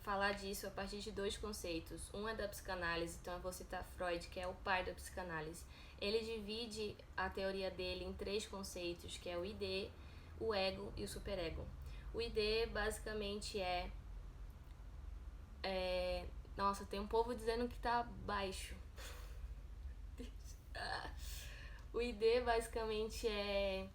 falar disso a partir de dois conceitos. Um é da psicanálise, então eu vou citar Freud, que é o pai da psicanálise. Ele divide a teoria dele em três conceitos, que é o ID, o ego e o superego. O ID basicamente nossa, tem um povo dizendo que tá baixo. O ID basicamente é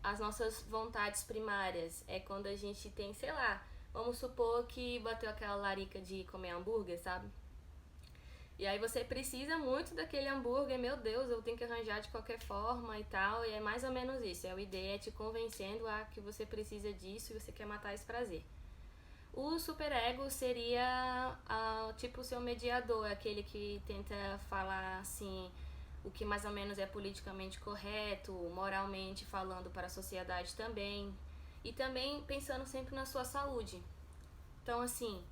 as nossas vontades primárias. É quando a gente tem, sei lá, vamos supor que bateu aquela larica de comer hambúrguer, sabe? E aí você precisa muito daquele hambúrguer, meu Deus, eu tenho que arranjar de qualquer forma e tal. E é mais ou menos isso. É o ID é te convencendo a que você precisa disso e você quer matar esse prazer. O superego seria tipo o seu mediador, aquele que tenta falar assim o que mais ou menos é politicamente correto, moralmente falando para a sociedade também. E também pensando sempre na sua saúde. Então assim,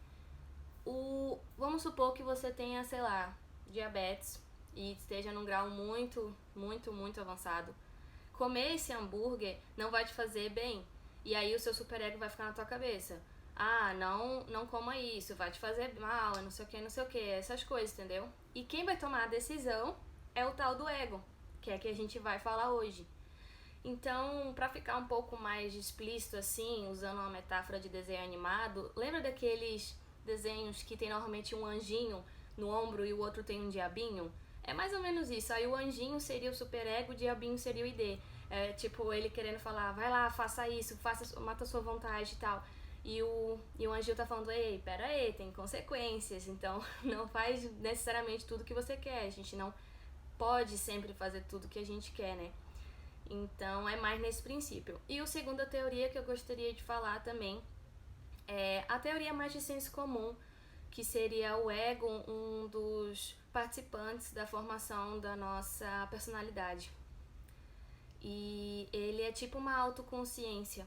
vamos supor que você tenha, sei lá, diabetes e esteja num grau muito avançado. Comer esse hambúrguer não vai te fazer bem. E aí o seu superego vai ficar na tua cabeça. Ah, não coma isso, vai te fazer mal, não sei o que, essas coisas, entendeu? E quem vai tomar a decisão é o tal do ego, que é que a gente vai falar hoje. Então, pra ficar um pouco mais explícito assim, usando uma metáfora de desenho animado, lembra daqueles desenhos que tem normalmente um anjinho no ombro e o outro tem um diabinho? É mais ou menos isso. Aí o anjinho seria o superego, o diabinho seria o ID. É tipo ele querendo falar, vai lá, faça isso, mata a sua vontade e tal. E o anjinho tá falando, ei, pera aí, tem consequências, então não faz necessariamente tudo que você quer. A gente não pode sempre fazer tudo que a gente quer, né? Então é mais nesse princípio. E a segunda teoria que eu gostaria de falar também é a teoria mais de senso comum, que seria o ego, um dos participantes da formação da nossa personalidade. E ele é tipo uma autoconsciência.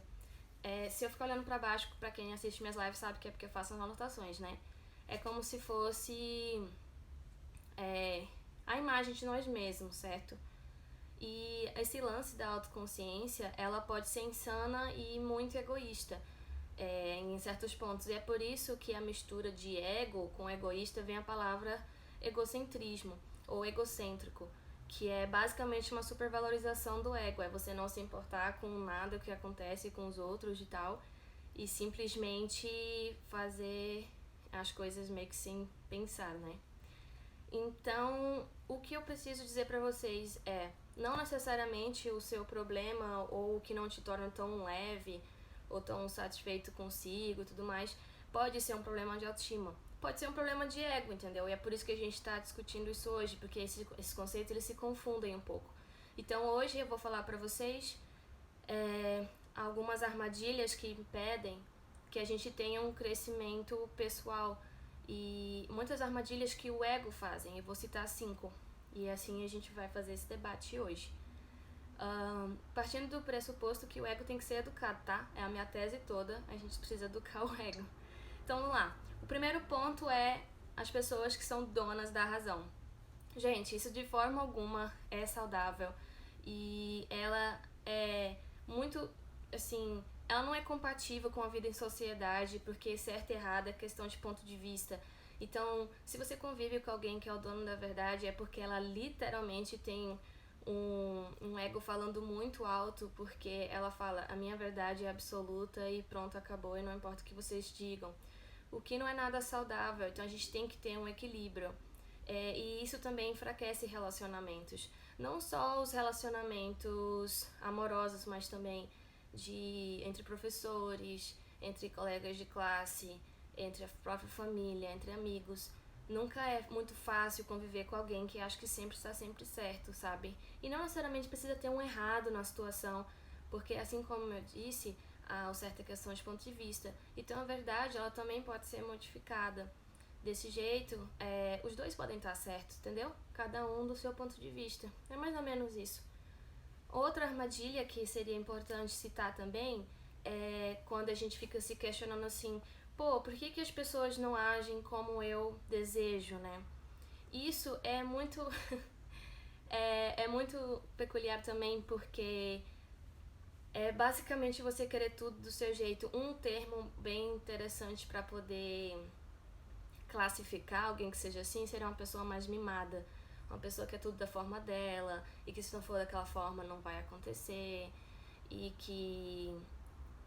Se eu ficar olhando pra baixo, pra quem assiste minhas lives sabe que é porque eu faço as anotações, né? É como se fosse a imagem de nós mesmos, certo? E esse lance da autoconsciência, ela pode ser insana e muito egoísta em certos pontos. E é por isso que a mistura de ego com egoísta vem a palavra egocentrismo ou egocêntrico, que é basicamente uma supervalorização do ego. É você não se importar com nada que acontece com os outros e tal, e simplesmente fazer as coisas meio que sem pensar, né? Então, o que eu preciso dizer pra vocês é, não necessariamente o seu problema ou o que não te torna tão leve ou tão satisfeito consigo e tudo mais, pode ser um problema de autoestima. Pode ser um problema de ego, entendeu? E é por isso que a gente tá discutindo isso hoje, porque esses conceitos eles se confundem um pouco. Então hoje eu vou falar pra vocês algumas armadilhas que impedem que a gente tenha um crescimento pessoal e muitas armadilhas que o ego fazem. Eu vou citar 5 e assim a gente vai fazer esse debate hoje. Partindo do pressuposto que o ego tem que ser educado, tá? É a minha tese toda, a gente precisa educar o ego. Então vamos lá. O primeiro ponto é as pessoas que são donas da razão. Gente, isso de forma alguma é saudável e ela é muito, assim, ela não é compatível com a vida em sociedade, porque certo e errado é questão de ponto de vista. Então, se você convive com alguém que é o dono da verdade, é porque ela literalmente tem um ego falando muito alto, porque ela fala, a minha verdade é absoluta e pronto, acabou, e não importa o que vocês digam. O que não é nada saudável, então a gente tem que ter um equilíbrio. E isso também enfraquece relacionamentos. Não só os relacionamentos amorosos, mas também entre professores, entre colegas de classe, entre a própria família, entre amigos. Nunca é muito fácil conviver com alguém que acha que sempre está sempre certo, sabe? E não necessariamente precisa ter um errado na situação, porque assim como eu disse, há certa questão de ponto de vista. Então a verdade, ela também pode ser modificada. Desse jeito, os dois podem estar certos, entendeu? Cada um do seu ponto de vista. É mais ou menos isso. Outra armadilha que seria importante citar também é quando a gente fica se questionando assim, pô, por que as pessoas não agem como eu desejo, né? Isso é muito é muito peculiar também porque É basicamente você querer tudo do seu jeito. Um termo bem interessante para poder classificar alguém que seja assim seria uma pessoa mais mimada. Uma pessoa que é tudo da forma dela e que se não for daquela forma não vai acontecer e que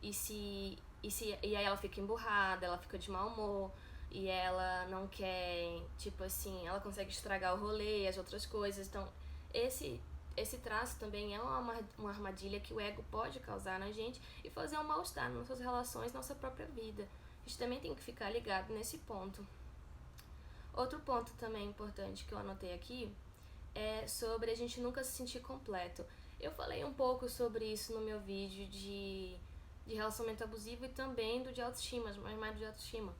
e aí ela fica emburrada, ela fica de mau humor e ela não quer, tipo assim, ela consegue estragar o rolê e as outras coisas. Então, esse esse traço também é uma armadilha que o ego pode causar na gente e fazer um mal-estar nas nossas relações, na nossa própria vida. A gente também tem que ficar ligado nesse ponto. Outro ponto também importante que eu anotei aqui é sobre a gente nunca se sentir completo. Eu falei um pouco sobre isso no meu vídeo de relacionamento abusivo e também do de autoestima, mas mais do de autoestima.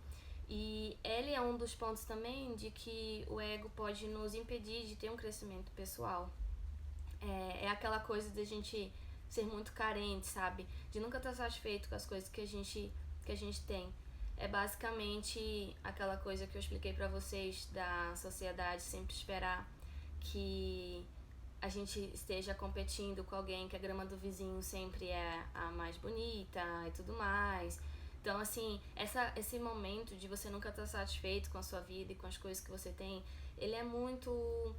E ele é um dos pontos também de que o ego pode nos impedir de ter um crescimento pessoal. É aquela coisa de a gente ser muito carente, sabe? De nunca estar satisfeito com as coisas que a gente tem. É basicamente aquela coisa que eu expliquei pra vocês da sociedade sempre esperar que a gente esteja competindo com alguém, que a grama do vizinho sempre é a mais bonita e tudo mais. Então, assim, esse momento de você nunca estar satisfeito com a sua vida e com as coisas que você tem, ele é muito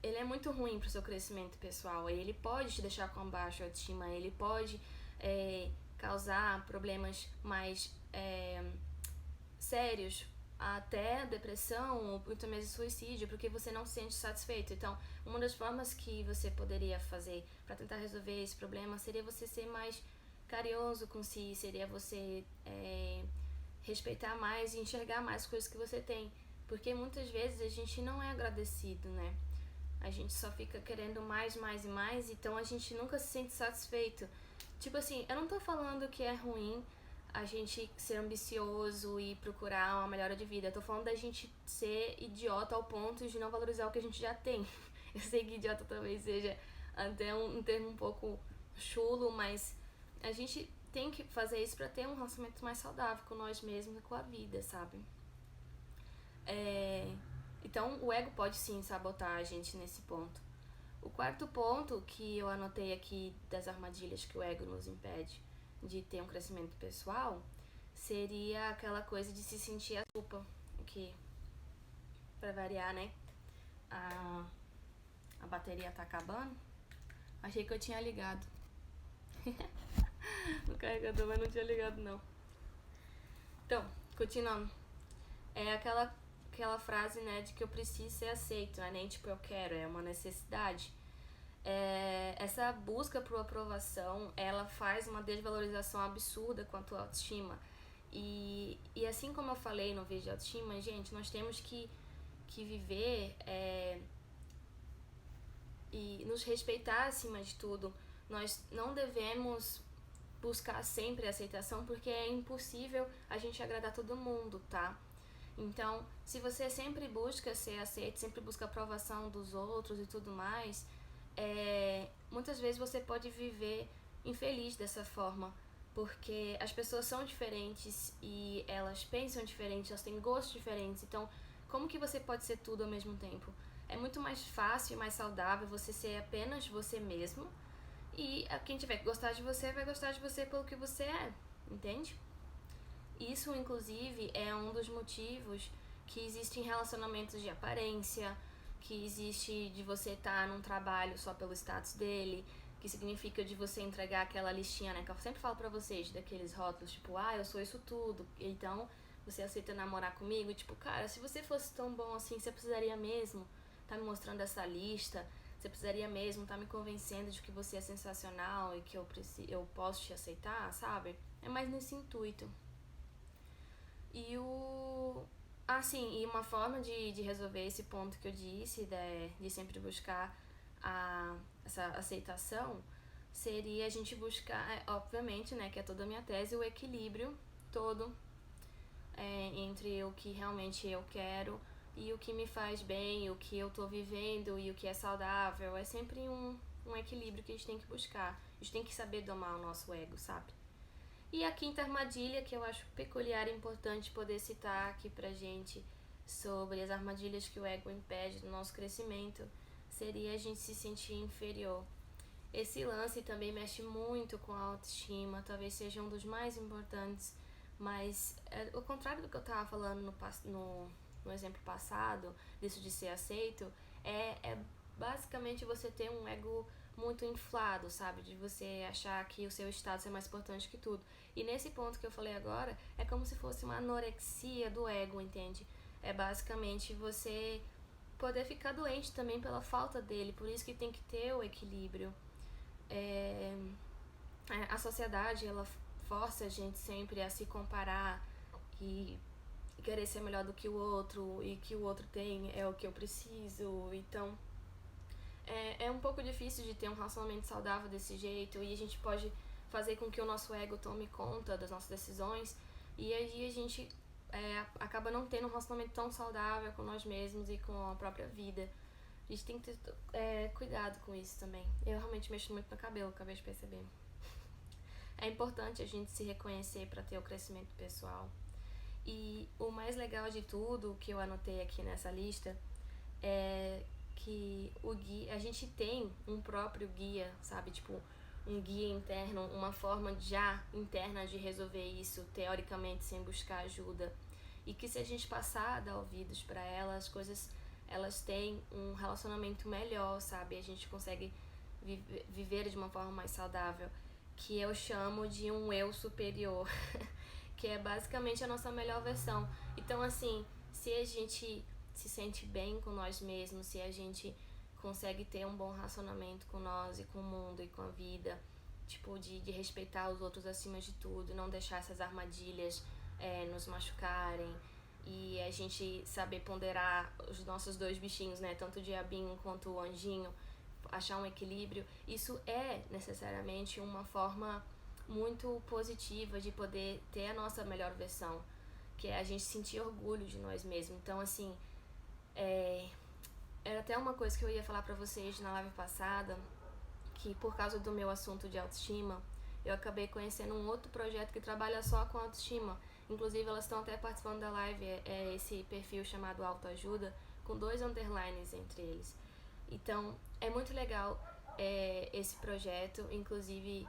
ele é muito ruim pro seu crescimento pessoal. Ele pode te deixar com baixa autoestima, ele pode causar problemas mais sérios, até depressão ou muito mesmo suicídio, porque você não se sente satisfeito. Então, uma das formas que você poderia fazer para tentar resolver esse problema seria você ser mais carinhoso com si, seria você respeitar mais e enxergar mais coisas que você tem. Porque muitas vezes a gente não é agradecido, né? A gente só fica querendo mais, mais e mais, então a gente nunca se sente satisfeito. Tipo assim, eu não tô falando que é ruim a gente ser ambicioso e procurar uma melhora de vida. Eu tô falando da gente ser idiota ao ponto de não valorizar o que a gente já tem. Eu sei que idiota talvez seja até um termo um pouco chulo, mas a gente tem que fazer isso pra ter um relacionamento mais saudável com nós mesmos e com a vida, sabe? Então, o ego pode sim sabotar a gente nesse ponto. O quarto ponto que eu anotei aqui das armadilhas que o ego nos impede de ter um crescimento pessoal seria aquela coisa de se sentir a culpa, que, pra variar, né, a bateria tá acabando. Achei que eu tinha ligado no carregador, mas não tinha ligado não. Então, continuando. É aquela frase, né, de que eu preciso ser aceito, não é nem tipo eu quero, é uma necessidade. Essa busca por aprovação, ela faz uma desvalorização absurda quanto à autoestima. E assim como eu falei no vídeo de autoestima, gente, nós temos que viver e nos respeitar acima de tudo. Nós não devemos buscar sempre a aceitação, porque é impossível a gente agradar todo mundo, tá? Então, se você sempre busca ser aceito, sempre busca a aprovação dos outros e tudo mais, muitas vezes você pode viver infeliz dessa forma, porque as pessoas são diferentes e elas pensam diferente, elas têm gostos diferentes. Então, como que você pode ser tudo ao mesmo tempo? É muito mais fácil e mais saudável você ser apenas você mesmo, e quem tiver que gostar de você vai gostar de você pelo que você é, entende? Isso, inclusive, é um dos motivos que existem relacionamentos de aparência, que existe de você estar num trabalho só pelo status dele, que significa de você entregar aquela listinha, né, que eu sempre falo pra vocês, daqueles rótulos, tipo, eu sou isso tudo, então você aceita namorar comigo? Tipo, cara, se você fosse tão bom assim, você precisaria mesmo tá me mostrando essa lista? Você precisaria mesmo tá me convencendo de que você é sensacional e que eu posso te aceitar, sabe? É mais nesse intuito. E e uma forma de resolver esse ponto que eu disse, de sempre buscar essa aceitação, seria a gente buscar, obviamente, né, que é toda a minha tese, o equilíbrio todo entre o que realmente eu quero e o que me faz bem, o que eu tô vivendo e o que é saudável. É sempre um equilíbrio que a gente tem que buscar. A gente tem que saber domar o nosso ego, sabe? E a quinta armadilha, que eu acho peculiar e importante poder citar aqui pra gente sobre as armadilhas que o ego impede do nosso crescimento, seria a gente se sentir inferior. esse lance também mexe muito com a autoestima, talvez seja um dos mais importantes, mas o contrário do que eu tava falando no exemplo passado, disso de ser aceito, é basicamente você ter um ego muito inflado, sabe? De você achar que o seu status é mais importante que tudo. E nesse ponto que eu falei agora, é como se fosse uma anorexia do ego, entende? É basicamente você poder ficar doente também pela falta dele, por isso que tem que ter o equilíbrio. A sociedade, ela força a gente sempre a se comparar e querer ser melhor do que o outro, e que o outro tem é o que eu preciso. Então é um pouco difícil de ter um relacionamento saudável desse jeito, e a gente pode fazer com que o nosso ego tome conta das nossas decisões, e aí a gente acaba não tendo um relacionamento tão saudável com nós mesmos e com a própria vida. A gente tem que ter cuidado com isso também. Eu realmente mexo muito no cabelo, acabei de perceber. É importante a gente se reconhecer para ter o crescimento pessoal. E o mais legal de tudo, que eu anotei aqui nessa lista, é que o guia, a gente tem um próprio guia, sabe? Tipo, um guia interno, uma forma já interna de resolver isso, teoricamente, sem buscar ajuda. E que se a gente passar a dar ouvidos para ela, as coisas, elas têm um relacionamento melhor, sabe? A gente consegue viver de uma forma mais saudável, que eu chamo de um eu superior, que é basicamente a nossa melhor versão. Então, assim, se a gente se sente bem com nós mesmos, se a gente consegue ter um bom relacionamento com nós e com o mundo e com a vida, tipo, de respeitar os outros acima de tudo, não deixar essas armadilhas nos machucarem, e a gente saber ponderar os nossos dois bichinhos, né, tanto o diabinho quanto o anjinho, achar um equilíbrio, isso é necessariamente uma forma muito positiva de poder ter a nossa melhor versão, que é a gente sentir orgulho de nós mesmos. Então, assim, era até uma coisa que eu ia falar pra vocês na live passada, que por causa do meu assunto de autoestima, eu acabei conhecendo um outro projeto que trabalha só com autoestima. Inclusive, elas estão até participando da live, é esse perfil chamado Autoajuda, com 2 underlines entre eles. Então, é muito legal esse projeto. Inclusive,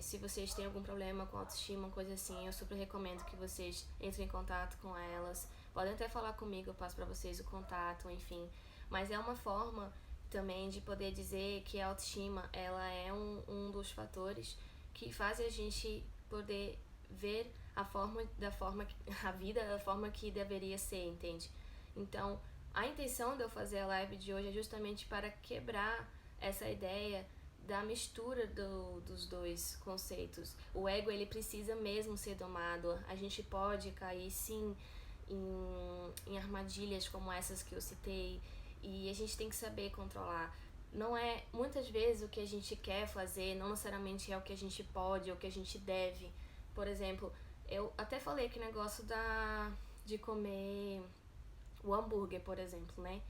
se vocês têm algum problema com autoestima, coisa assim, eu super recomendo que vocês entrem em contato com elas. Podem até falar comigo, eu passo pra vocês o contato, enfim. Mas é uma forma também de poder dizer que a autoestima, ela é um dos fatores que faz a gente poder ver a vida da forma que deveria ser, entende? Então, a intenção de eu fazer a live de hoje é justamente para quebrar essa ideia da mistura dos dois conceitos. O ego, ele precisa mesmo ser domado. A gente pode cair, sim, em armadilhas como essas que eu citei, e a gente tem que saber controlar. Não é, muitas vezes, o que a gente quer fazer não necessariamente é o que a gente pode ou o que a gente deve. Por exemplo, eu até falei que negócio de comer o hambúrguer, por exemplo, né?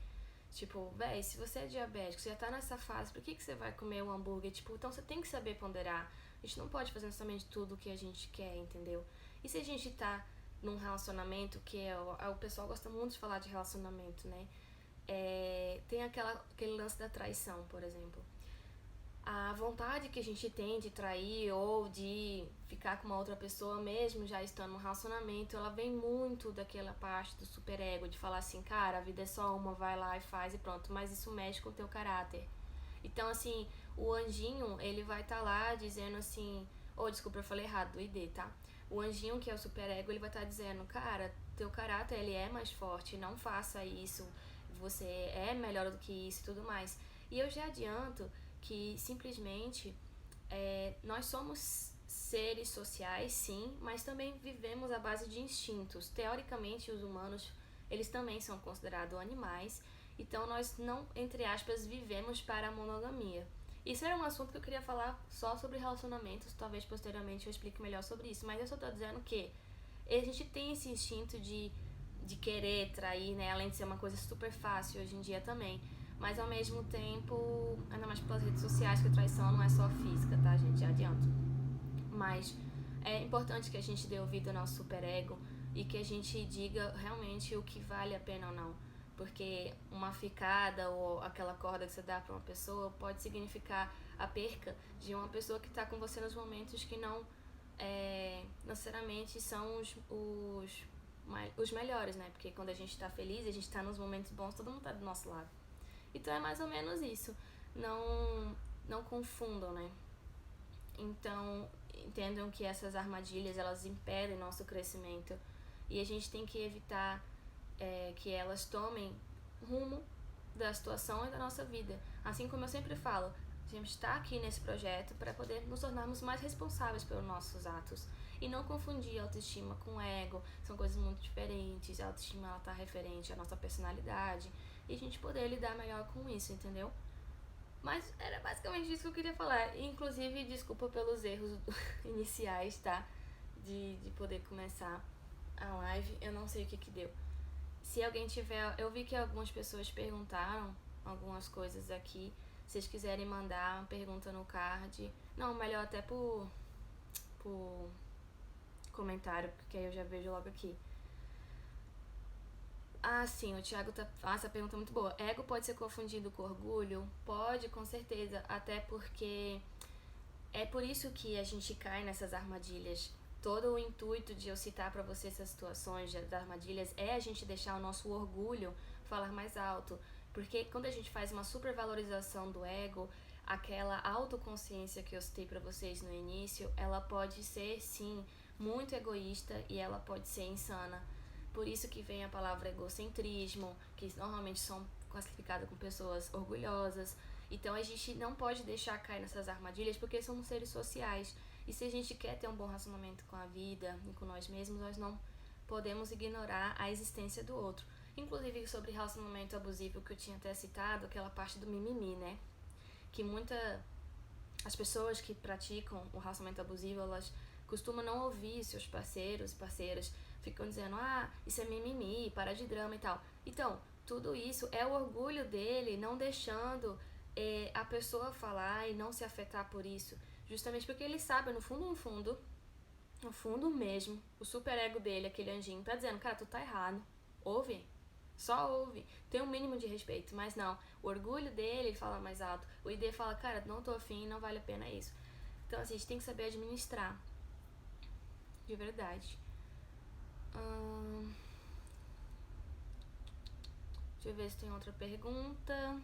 Tipo, véi, se você é diabético, você já tá nessa fase, por que você vai comer um hambúrguer? Tipo, então você tem que saber ponderar. A gente não pode fazer necessariamente tudo o que a gente quer, entendeu? E se a gente tá num relacionamento, que o pessoal gosta muito de falar de relacionamento, né? Tem aquele lance da traição, por exemplo. A vontade que a gente tem de trair ou de ficar com uma outra pessoa mesmo já estando num relacionamento, ela vem muito daquela parte do superego, de falar assim, cara, a vida é só uma, vai lá e faz e pronto, mas isso mexe com o teu caráter. Então, assim, o anjinho, ele vai estar lá dizendo assim, desculpa, eu falei errado, do ID, tá? O anjinho, que é o superego, ele vai estar dizendo, cara, teu caráter, ele é mais forte, não faça isso, você é melhor do que isso e tudo mais. E eu já adianto que simplesmente nós somos seres sociais, sim, mas também vivemos à base de instintos. Teoricamente, os humanos, eles também são considerados animais, então nós não, entre aspas, vivemos para a monogamia. Isso era um assunto que eu queria falar só sobre relacionamentos, talvez posteriormente eu explique melhor sobre isso, mas eu só tô dizendo que a gente tem esse instinto de querer trair, né, além de ser uma coisa super fácil hoje em dia também. Mas ao mesmo tempo, ainda mais pelas redes sociais, que a traição não é só física, tá, gente? Já adianto. Mas é importante que a gente dê ouvido ao nosso superego e que a gente diga realmente o que vale a pena ou não. Porque uma ficada ou aquela corda que você dá para uma pessoa pode significar a perca de uma pessoa que está com você nos momentos que não necessariamente são os melhores, né? Porque quando a gente tá feliz, a gente tá nos momentos bons, todo mundo tá do nosso lado. Então é mais ou menos isso. Não confundam, né? Então, entendam que essas armadilhas, elas impedem nosso crescimento. E a gente tem que evitar que elas tomem rumo da situação e da nossa vida. Assim como eu sempre falo, a gente está aqui nesse projeto para poder nos tornarmos mais responsáveis pelos nossos atos. E não confundir autoestima com ego, são coisas muito diferentes. A autoestima, ela tá referente à nossa personalidade e a gente poder lidar melhor com isso, entendeu? Mas era basicamente isso que eu queria falar. Inclusive, desculpa pelos erros iniciais, tá? De poder começar a live. Eu não sei o que deu. Se alguém tiver... Eu vi que algumas pessoas perguntaram algumas coisas aqui. Se vocês quiserem mandar uma pergunta no card. Não, melhor até por comentário, porque aí eu já vejo logo aqui. Ah, sim, o Thiago tá... Ah, essa pergunta é muito boa. Ego pode ser confundido com orgulho? Pode, com certeza. Até porque é por isso que a gente cai nessas armadilhas. Todo o intuito de eu citar pra você essas situações das armadilhas é a gente deixar o nosso orgulho falar mais alto. Porque quando a gente faz uma supervalorização do ego, aquela autoconsciência que eu citei pra vocês no início, ela pode ser, sim, muito egoísta e ela pode ser insana. Por isso que vem a palavra egocentrismo, que normalmente são classificadas com pessoas orgulhosas. Então a gente não pode deixar cair nessas armadilhas porque somos seres sociais. E se a gente quer ter um bom relacionamento com a vida e com nós mesmos, nós não podemos ignorar a existência do outro. Inclusive sobre relacionamento abusivo, que eu tinha até citado, aquela parte do mimimi, né? Que as pessoas que praticam o relacionamento abusivo, elas costumam não ouvir seus parceiros e parceiras, ficam dizendo, isso é mimimi, para de drama e tal. Então, tudo isso é o orgulho dele, não deixando a pessoa falar e não se afetar por isso. Justamente porque ele sabe, no fundo mesmo, o superego dele, aquele anjinho, tá dizendo, cara, tu tá errado, ouve. Só ouve, tem um mínimo de respeito, mas não, o orgulho dele fala mais alto, o ID fala, cara, não tô afim, não vale a pena isso. Então assim, a gente tem que saber administrar, de verdade. Deixa eu ver se tem outra pergunta.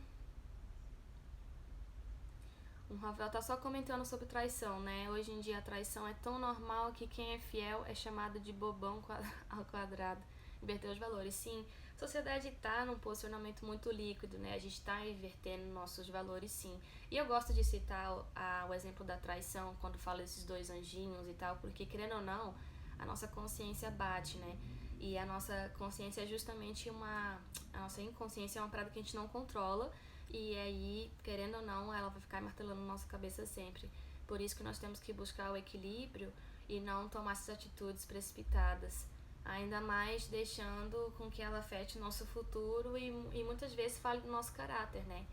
O Rafael tá só comentando sobre traição, né? Hoje em dia a traição é tão normal que quem é fiel é chamado de bobão ao quadrado. Inverter os valores, sim. A sociedade tá num posicionamento muito líquido, né? A gente tá invertendo nossos valores, sim. E eu gosto de citar o exemplo da traição quando fala desses dois anjinhos e tal, porque querendo ou não, a nossa consciência bate, né? E a nossa consciência é justamente a nossa inconsciência é uma parada que a gente não controla. E aí, querendo ou não, ela vai ficar martelando na nossa cabeça sempre. Por isso que nós temos que buscar o equilíbrio e não tomar essas atitudes precipitadas. Ainda mais deixando com que ela afete o nosso futuro e muitas vezes fale do nosso caráter, né?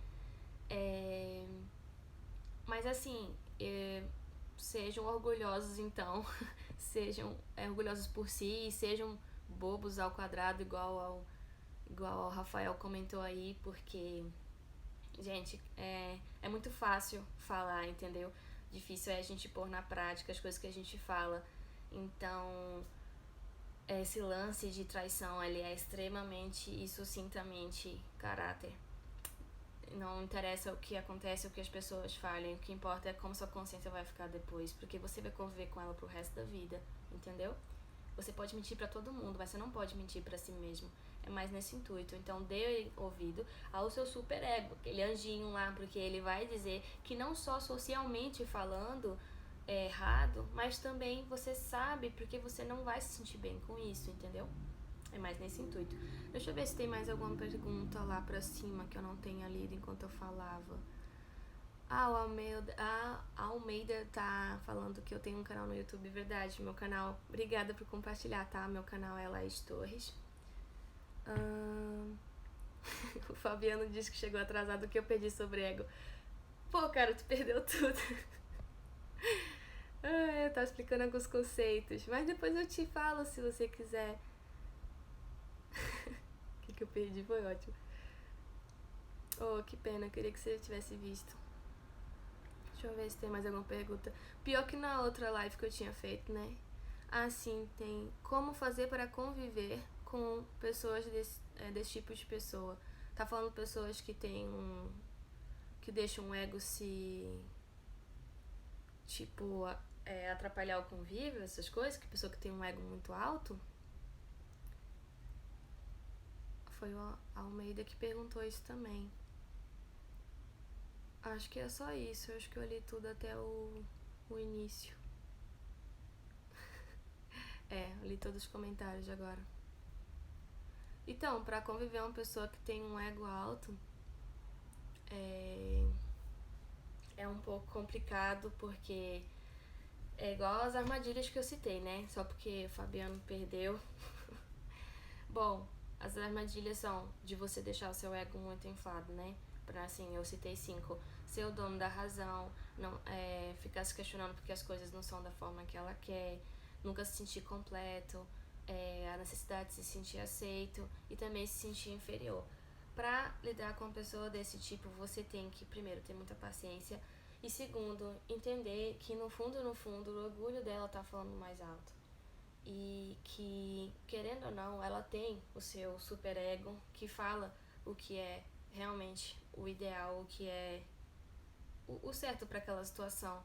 Mas assim, sejam orgulhosos então. Sejam orgulhosos por si e sejam bobos ao quadrado, igual ao Rafael comentou aí, porque... Gente, é muito fácil falar, entendeu? Difícil é a gente pôr na prática as coisas que a gente fala. Então, esse lance de traição, ele é extremamente e sucintamente caráter. Não interessa o que acontece, o que as pessoas falem. O que importa é como sua consciência vai ficar depois. Porque você vai conviver com ela pro resto da vida, entendeu? Você pode mentir pra todo mundo, mas você não pode mentir pra si mesmo. É mais nesse intuito. Então dê ouvido ao seu superego, aquele anjinho lá, porque ele vai dizer que não só socialmente falando é errado, mas também você sabe porque você não vai se sentir bem com isso, entendeu? É mais nesse intuito. Deixa eu ver se tem mais alguma pergunta lá pra cima que eu não tenha lido enquanto eu falava. A Almeida tá falando que eu tenho um canal no YouTube, verdade, meu canal, obrigada por compartilhar, tá? Meu canal é Laís Torres. O Fabiano diz que chegou atrasado, que eu perdi sobre ego. Pô, cara, tu perdeu tudo. Eu tava explicando alguns conceitos, mas depois eu te falo se você quiser. que eu perdi foi ótimo. Oh, que pena, eu queria que você tivesse visto. Deixa eu ver se tem mais alguma pergunta. Pior que na outra live que eu tinha feito, né? Ah, sim, tem como fazer para conviver com pessoas desse tipo de pessoa. Tá falando pessoas que tem que deixam o ego se, tipo, atrapalhar o convívio, essas coisas, que pessoa que tem um ego muito alto. Foi o Almeida que perguntou isso também. Acho que é só isso, acho que eu li tudo até o início. Eu li todos os comentários agora. Então, pra conviver uma pessoa que tem um ego alto, é um pouco complicado, porque é igual as armadilhas que eu citei, né? Só porque o Fabiano perdeu. Bom, as armadilhas são de você deixar o seu ego muito inflado, né? Pra, assim, eu citei 5. Ser o dono da razão, não, ficar se questionando porque as coisas não são da forma que ela quer, nunca se sentir completo, a necessidade de se sentir aceito e também se sentir inferior. Pra lidar com uma pessoa desse tipo, você tem que, primeiro, ter muita paciência e, segundo, entender que, no fundo, o orgulho dela tá falando mais alto. E que, querendo ou não, ela tem o seu superego que fala o que é realmente o ideal, o que é o certo para aquela situação.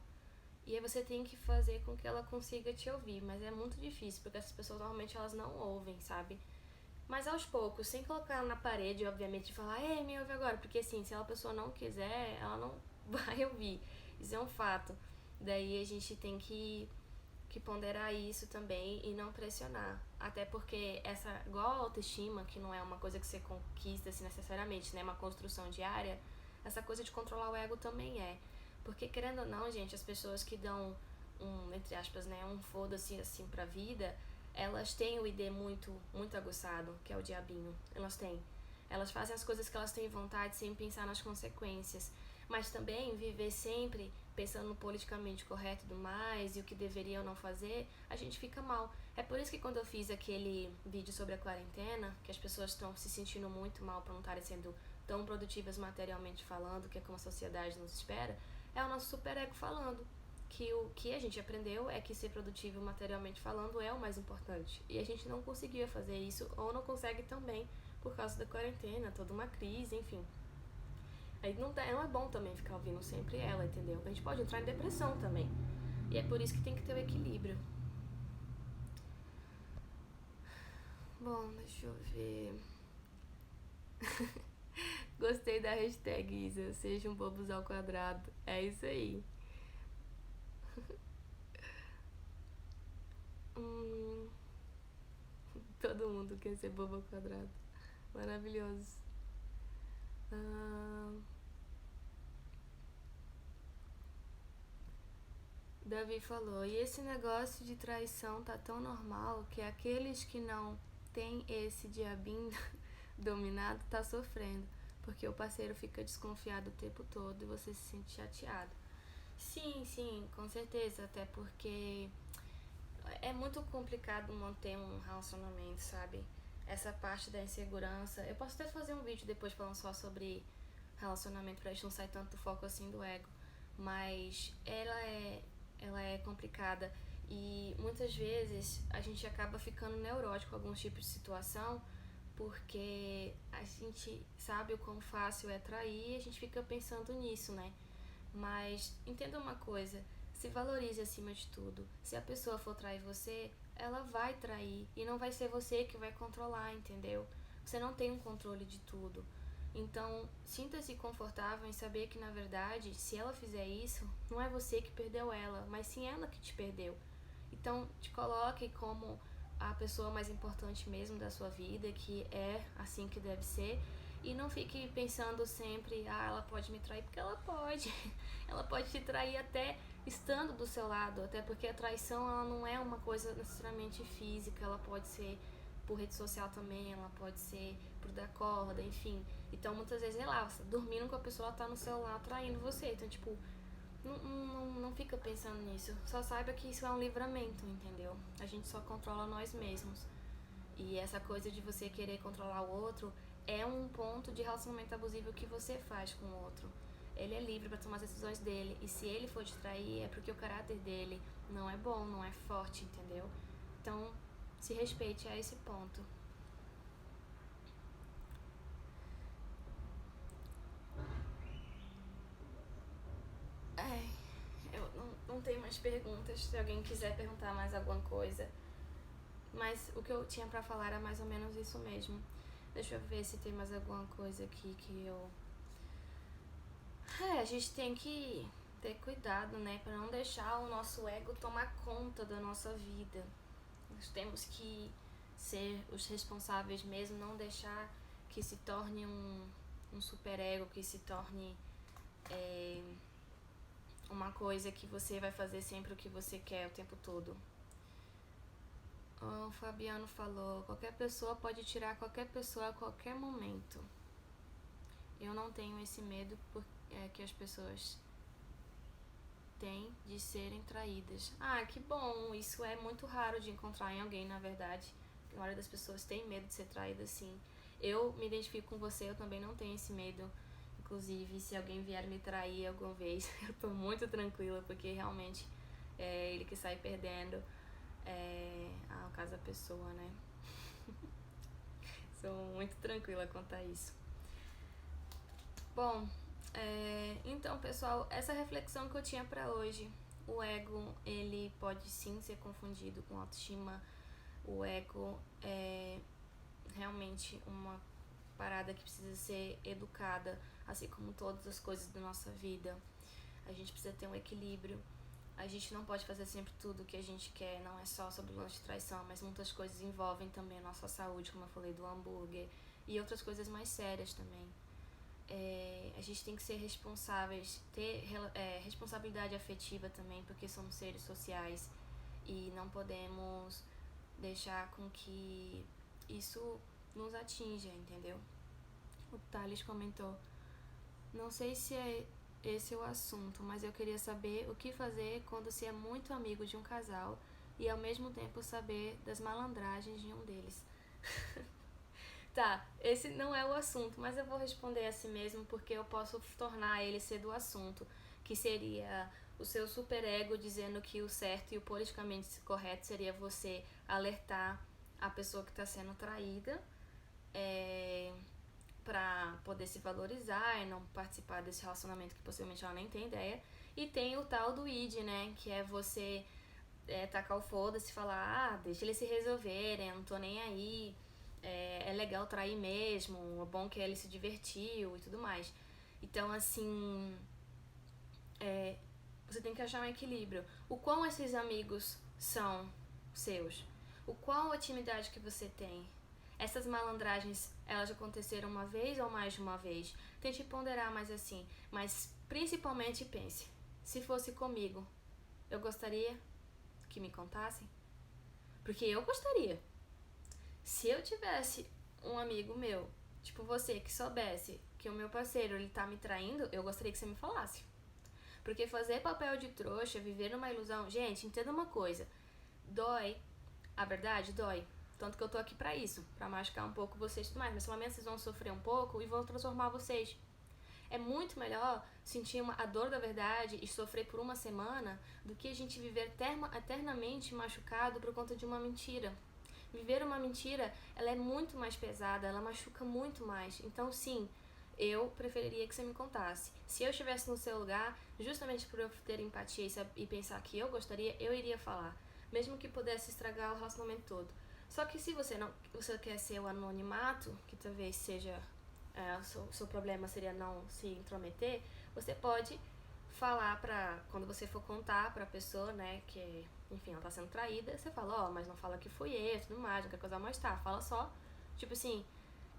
E aí você tem que fazer com que ela consiga te ouvir, mas é muito difícil, porque essas pessoas normalmente elas não ouvem, sabe? Mas aos poucos, sem colocar ela na parede, obviamente, e falar, ei, me ouve agora, porque assim, se a pessoa não quiser, ela não vai ouvir. Isso é um fato. Daí a gente tem que ponderar isso também e não pressionar. Até porque igual a autoestima, que não é uma coisa que você conquista assim, necessariamente, né? Uma construção diária, essa coisa de controlar o ego também é. Porque, querendo ou não, gente, as pessoas que dão entre aspas, né, um foda-se assim pra vida, elas têm o ID muito aguçado, que é o diabinho. Elas têm. Elas fazem as coisas que elas têm vontade sem pensar nas consequências. Mas também viver sempre pensando no politicamente correto e do mais, e o que deveria ou não fazer, a gente fica mal. É por isso que quando eu fiz aquele vídeo sobre a quarentena, que as pessoas estão se sentindo muito mal por não estarem sendo tão produtivas materialmente falando, que é como a sociedade nos espera, é o nosso superego falando. Que o que a gente aprendeu é que ser produtivo materialmente falando é o mais importante. E a gente não conseguia fazer isso, ou não consegue também, por causa da quarentena, toda uma crise, enfim. Aí não é bom também ficar ouvindo sempre ela, entendeu? A gente pode entrar em depressão também. E é por isso que tem que ter o equilíbrio. Bom, deixa eu ver. Gostei da hashtag, Isa. Seja um bobos ao quadrado. É isso aí. Todo mundo quer ser bobo ao quadrado. Maravilhoso. Davi falou, e esse negócio de traição tá tão normal que aqueles que não têm esse diabinho dominado tá sofrendo, porque o parceiro fica desconfiado o tempo todo e você se sente chateado. Sim, com certeza, até porque é muito complicado manter um relacionamento, sabe? Essa parte da insegurança. Eu posso até fazer um vídeo depois falando só sobre relacionamento pra gente não sair tanto do foco assim do ego. Mas ela é complicada e muitas vezes a gente acaba ficando neurótico com alguns tipos de situação porque a gente sabe o quão fácil é trair e a gente fica pensando nisso, né? Mas entenda uma coisa, se valorize acima de tudo. Se a pessoa for trair você, ela vai trair e não vai ser você que vai controlar, entendeu? Você não tem um controle de tudo. Então, sinta-se confortável em saber que, na verdade, se ela fizer isso, não é você que perdeu ela, mas sim ela que te perdeu. Então, te coloque como a pessoa mais importante mesmo da sua vida, que é assim que deve ser, e não fique pensando sempre, ela pode me trair, porque ela pode. Ela pode te trair até estando do seu lado, até porque a traição ela não é uma coisa necessariamente física, ela pode ser por rede social também, ela pode ser por dar corda, enfim. Então muitas vezes, sei lá, você tá dormindo com a pessoa, ela tá no celular traindo você. Então, tipo, não fica pensando nisso. Só saiba que isso é um livramento, entendeu? A gente só controla nós mesmos. E essa coisa de você querer controlar o outro é um ponto de relacionamento abusivo que você faz com o outro. Ele é livre para tomar as decisões dele, e se ele for te trair é porque o caráter dele não é bom, não é forte, entendeu? Então, se respeite a esse ponto. Eu não tenho mais perguntas, se alguém quiser perguntar mais alguma coisa. Mas o que eu tinha pra falar era mais ou menos isso mesmo. Deixa eu ver se tem mais alguma coisa aqui que eu... a gente tem que ter cuidado, né? Pra não deixar o nosso ego tomar conta da nossa vida. Nós temos que ser os responsáveis mesmo, não deixar que se torne um superego, que se torne uma coisa que você vai fazer sempre o que você quer o tempo todo. O Fabiano falou, qualquer pessoa pode tirar qualquer pessoa a qualquer momento. Eu não tenho esse medo que as pessoas têm de serem traídas. Ah, que bom, isso é muito raro de encontrar em alguém, na verdade. A maioria das pessoas tem medo de ser traída, sim. Eu me identifico com você, eu também não tenho esse medo. Inclusive, se alguém vier me trair alguma vez, eu tô muito tranquila, porque realmente é ele que sai perdendo. No caso da pessoa, né? Sou muito tranquila quanto a isso. Bom, então, pessoal, essa reflexão que eu tinha pra hoje. O ego, ele pode sim ser confundido com autoestima. O ego é realmente uma parada que precisa ser educada, assim como todas as coisas da nossa vida. A gente precisa ter um equilíbrio. A gente não pode fazer sempre tudo o que a gente quer, não é só sobre o lance de traição, mas muitas coisas envolvem também a nossa saúde, como eu falei do hambúrguer, e outras coisas mais sérias também. A gente tem que ser responsáveis, ter responsabilidade afetiva também, porque somos seres sociais e não podemos deixar com que isso nos atinja, entendeu? O Thales comentou, não sei se esse é o assunto, mas eu queria saber o que fazer quando se é muito amigo de um casal e ao mesmo tempo saber das malandragens de um deles. Tá, esse não é o assunto, mas eu vou responder assim mesmo porque eu posso tornar ele ser do assunto, que seria o seu superego dizendo que o certo e o politicamente correto seria você alertar a pessoa que está sendo traída, pra poder se valorizar e não participar desse relacionamento que possivelmente ela nem tem ideia. E tem o tal do id, né, que é você tacar o foda-se e falar, deixa eles se resolverem, eu não tô nem aí, é legal trair mesmo, é bom que ele se divertiu e tudo mais. Então, assim, você tem que achar um equilíbrio. O quão esses amigos são seus? O qual a intimidade que você tem? Essas malandragens, elas aconteceram uma vez ou mais de uma vez? Tente ponderar mais assim, mas principalmente pense, se fosse comigo, eu gostaria que me contassem? Porque eu gostaria. Se eu tivesse um amigo meu, tipo você, que soubesse que o meu parceiro, ele tá me traindo, eu gostaria que você me falasse. Porque fazer papel de trouxa, viver numa ilusão... Gente, entenda uma coisa. Dói. A verdade, dói. Tanto que eu tô aqui pra isso. Pra machucar um pouco vocês e tudo mais. Mas pelo menos vocês vão sofrer um pouco e vão transformar vocês. É muito melhor sentir a dor da verdade e sofrer por uma semana do que a gente viver eternamente machucado por conta de uma mentira. Viver uma mentira, ela é muito mais pesada, ela machuca muito mais. Então, sim, eu preferiria que você me contasse. Se eu estivesse no seu lugar, justamente por eu ter empatia e pensar que eu gostaria, eu iria falar. Mesmo que pudesse estragar o relacionamento todo. Só que se você quer ser o anonimato, que talvez seja... o seu problema seria não se intrometer, você pode falar quando você for contar pra pessoa, né, que, enfim, ela tá sendo traída, você fala, mas não fala que fui eu, tudo mais, não quer coisa mais tá, fala só, tipo assim,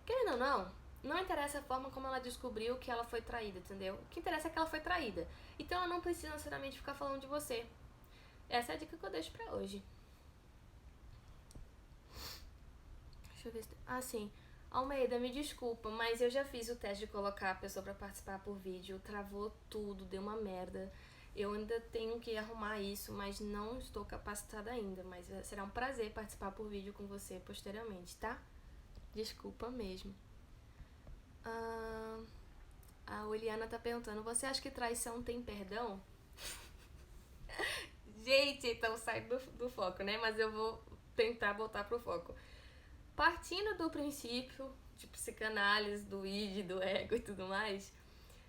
querendo ou não interessa a forma como ela descobriu que ela foi traída, entendeu? O que interessa é que ela foi traída. Então ela não precisa necessariamente ficar falando de você. Essa é a dica que eu deixo pra hoje. Deixa eu ver se... sim. Almeida, me desculpa, mas eu já fiz o teste de colocar a pessoa pra participar por vídeo, travou tudo, deu uma merda. Eu ainda tenho que arrumar isso, mas não estou capacitada ainda. Mas será um prazer participar por vídeo com você posteriormente, tá? Desculpa mesmo. A Oliana tá perguntando, você acha que traição tem perdão? Gente, então sai do foco, né? Mas eu vou tentar voltar pro foco. Partindo do princípio de psicanálise, do id, do ego e tudo mais,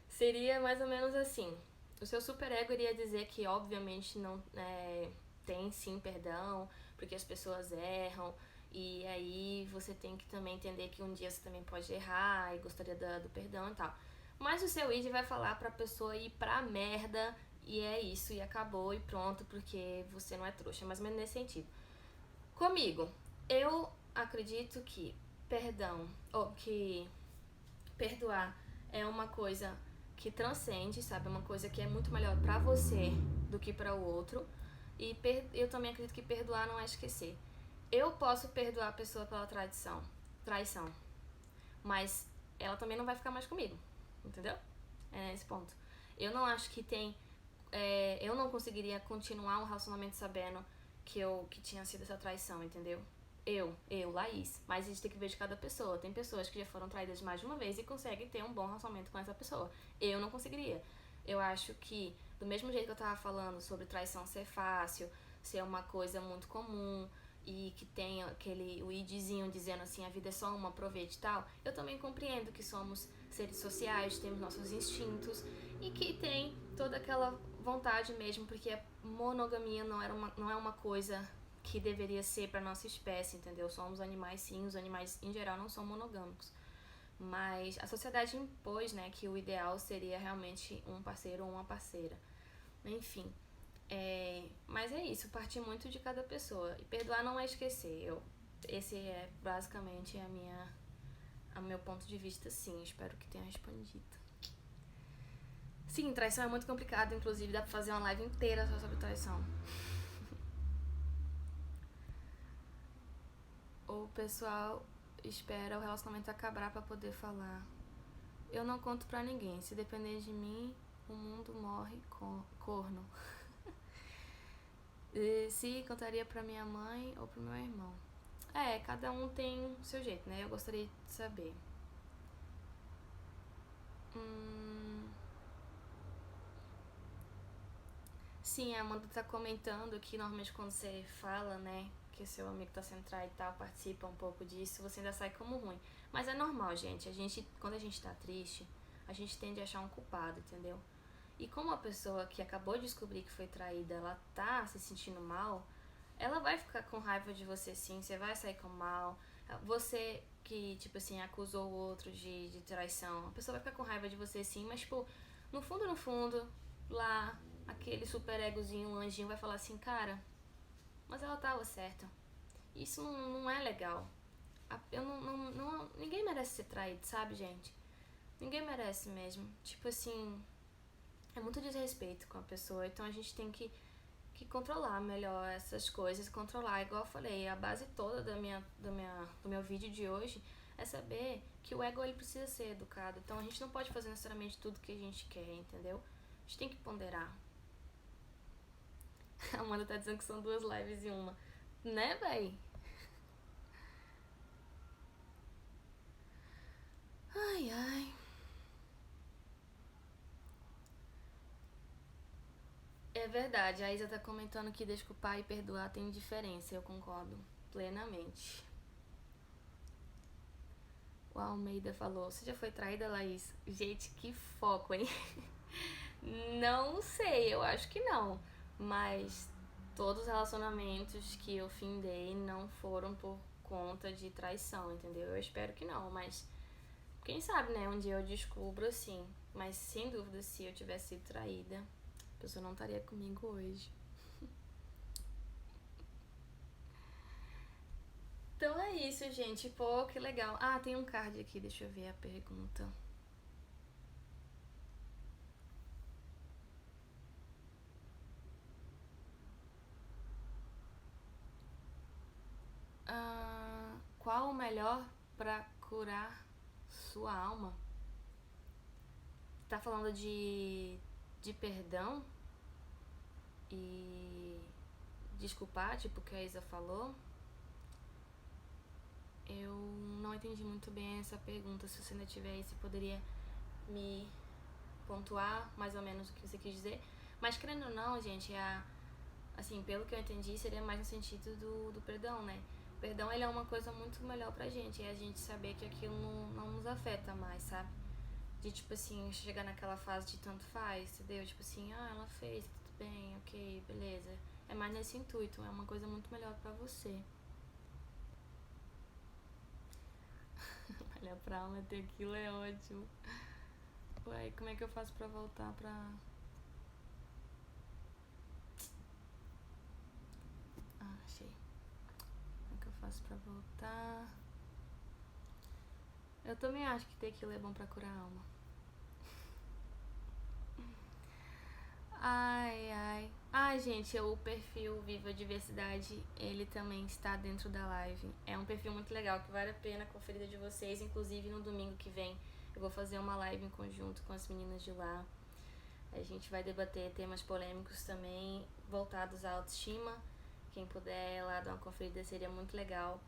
seria mais ou menos assim. O seu superego iria dizer que, obviamente, não tem sim perdão, porque as pessoas erram, e aí você tem que também entender que um dia você também pode errar e gostaria do perdão e tal. Mas o seu id vai falar pra pessoa ir pra merda, e é isso, e acabou, e pronto, porque você não é trouxa, mais ou menos nesse sentido. Comigo, eu acredito que perdão, ou que perdoar é uma coisa que transcende, sabe? É uma coisa que é muito melhor pra você do que pra o outro. E eu também acredito que perdoar não é esquecer. Eu posso perdoar a pessoa pela traição, mas ela também não vai ficar mais comigo, entendeu? É esse ponto. Eu não acho que tem... eu não conseguiria continuar um relacionamento sabendo que tinha sido essa traição, entendeu? Laís. Mas a gente tem que ver de cada pessoa. Tem pessoas que já foram traídas mais de uma vez e conseguem ter um bom relacionamento com essa pessoa. Eu não conseguiria. Eu acho que, do mesmo jeito que eu tava falando sobre traição ser fácil, ser uma coisa muito comum e que tem o idzinho dizendo assim, a vida é só uma, aproveite e tal, eu também compreendo que somos seres sociais, temos nossos instintos e que tem toda aquela vontade mesmo, porque a monogamia não é uma coisa que deveria ser para nossa espécie, entendeu? Somos animais sim, os animais em geral não são monogâmicos. Mas a sociedade impôs, né, que o ideal seria realmente um parceiro ou uma parceira. Enfim, mas é isso, partir muito de cada pessoa. E perdoar não é esquecer. Esse é basicamente o meu ponto de vista, sim. Espero que tenha respondido. Sim, traição é muito complicado, inclusive dá pra fazer uma live inteira só sobre traição. O pessoal espera o relacionamento acabar pra poder falar. Eu não conto pra ninguém. Se depender de mim, o mundo morre corno. Se contaria pra minha mãe ou pro meu irmão. Cada um tem o seu jeito, né? Eu gostaria de saber. Sim, a Amanda tá comentando que normalmente quando você fala, né, que seu amigo tá sendo traído e tal, participa um pouco disso, você ainda sai como ruim. Mas é normal, gente. Quando a gente tá triste, a gente tende a achar um culpado, entendeu? E como a pessoa que acabou de descobrir que foi traída, ela tá se sentindo mal, ela vai ficar com raiva de você sim, você vai sair com mal. Você que, tipo assim, acusou o outro de traição, a pessoa vai ficar com raiva de você sim, mas, tipo, no fundo, lá, aquele super egozinho, um anjinho vai falar assim, cara, mas ela tava certa. Isso não é legal. Ninguém merece ser traído, sabe, gente? Ninguém merece mesmo. Tipo assim, é muito desrespeito com a pessoa, então a gente tem que controlar melhor essas coisas, controlar, igual eu falei, a base toda do meu vídeo de hoje é saber que o ego ele precisa ser educado, então a gente não pode fazer necessariamente tudo que a gente quer, entendeu? A gente tem que ponderar. A Amanda tá dizendo que são 2 lives em uma, né, véi? Ai, ai. É verdade, a Isa tá comentando que desculpar e perdoar tem diferença, eu concordo plenamente. O Almeida falou, você já foi traída, Laís? Gente, que foco, hein? Não sei, eu acho que não. Mas todos os relacionamentos que eu findei não foram por conta de traição, entendeu? Eu espero que não, mas quem sabe, né? Um dia eu descubro assim. Mas sem dúvida, se eu tivesse sido traída, a pessoa não estaria comigo hoje. Então é isso, gente. Pô, que legal. Ah, tem um card aqui, deixa eu ver a pergunta. Qual o melhor pra curar sua alma? Tá falando de perdão? e desculpar, tipo o que a Isa falou. Eu não entendi muito bem essa pergunta. Se você ainda tiver aí, você poderia me pontuar mais ou menos o que você quis dizer. Mas querendo ou não, gente, assim, pelo que eu entendi, seria mais no sentido do perdão, né? O perdão, ele é uma coisa muito melhor pra gente. É a gente saber que aquilo não nos afeta mais, sabe? De, tipo assim, chegar naquela fase de tanto faz, entendeu? Tipo assim, ela fez, tudo bem, ok, beleza. É mais nesse intuito, é uma coisa muito melhor pra você. Olha, pra alma ter aquilo é ótimo. Ué, como é que eu faço pra voltar pra... achei. Como é que eu faço pra voltar? Eu também acho que ter aquilo é bom pra curar a alma. Ai, gente, o perfil Viva Diversidade, ele também está dentro da live. É um perfil muito legal, que vale a pena a conferida de vocês. Inclusive, no domingo que vem, eu vou fazer uma live em conjunto com as meninas de lá. A gente vai debater temas polêmicos também, voltados à autoestima. Quem puder lá dar uma conferida seria muito legal.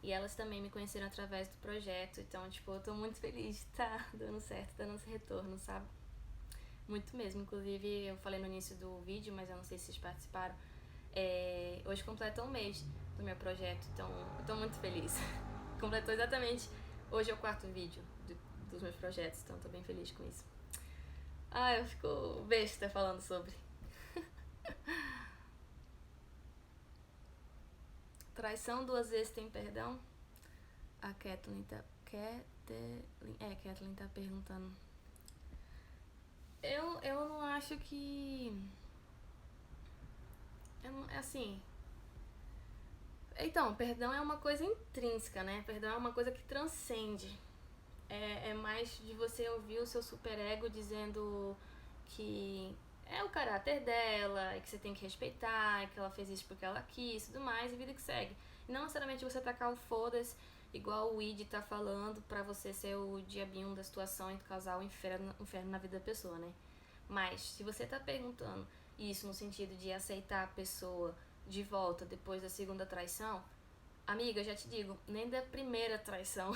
E elas também me conheceram através do projeto, então, tipo, eu tô muito feliz de estar dando certo, dando esse retorno, sabe? Muito mesmo. Inclusive, eu falei no início do vídeo, mas eu não sei se vocês participaram. Hoje completa um mês do meu projeto, então eu tô muito feliz. Completou exatamente. Hoje é o 4º vídeo dos meus projetos, então tô bem feliz com isso. Eu fico besta falando sobre. Traição 2 vezes tem perdão? A Kathleen tá perguntando. Eu não acho que... assim... Então, perdão é uma coisa intrínseca, né? Perdão é uma coisa que transcende. É mais de você ouvir o seu superego dizendo que é o caráter dela, e que você tem que respeitar, e que ela fez isso porque ela quis, tudo mais, e vida que segue. E não necessariamente você tacar o foda-se, igual o Id tá falando, pra você ser o diabinho da situação e causar o inferno na vida da pessoa, né? Mas, se você tá perguntando isso no sentido de aceitar a pessoa de volta depois da segunda traição, amiga, já te digo, nem da primeira traição